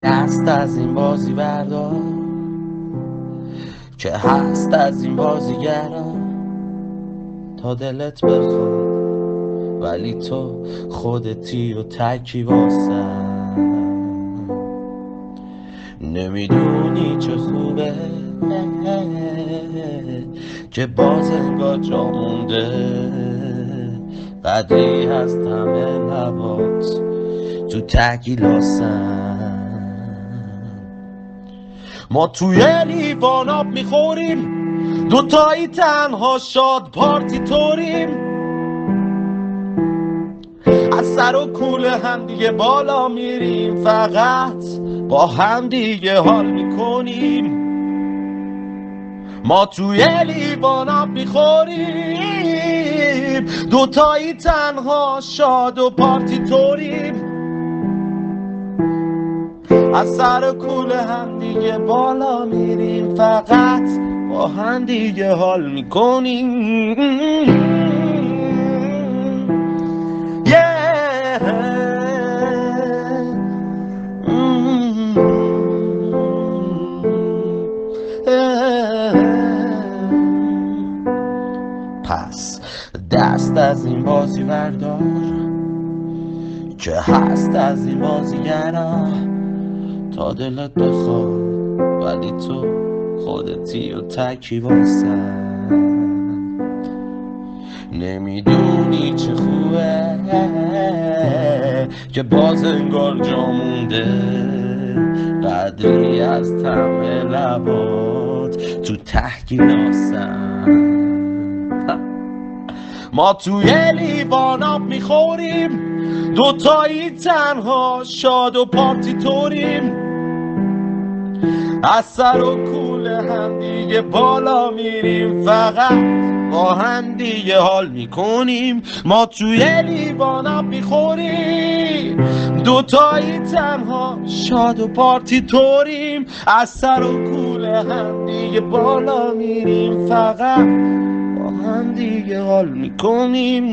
دست از این بازی بردار که هست از این بازیگرا تا دلت بخواد، ولی تو خودتی و تکی واسم. نمیدونی چه خوبه که باز انگار جا مونده، قدری هست همه لبات تو تگیلاسم. ما توی لیوان آب میخوریم، دوتایی تنها شاد پارتی توریم، از سر و کوله هم دیگه بالا میریم، فقط با هم دیگه حال میکنیم. ما توی لیوان آب میخوریم، دوتایی تنها شاد و پارتی توریم، از سر کوله هم دیگه بالا میریم، فقط با هم دیگه حال میکنیم. پس دست از این بازی بردار که هست از این بازیگرا تا دلت بخواد، ولی تو خودتی و تکی واسم. نمیدونی چه خوبه که باز انگار جا مونده، قدری از طعم لبات تو تحگیلاسم. ما توی لیوان آب میخوریم، دوتایی تنها شاد و پارتی توریم، از سر و کوله هم دیگه بالا میریم، فقط با هم دیگه حال میکنیم. ما توی لیوان آب میخوریم، دوتایی تنها شاد و پارتی توریم، از سر و کوله هم دیگه بالا میریم، فقط با هم دیگه حال میکنیم.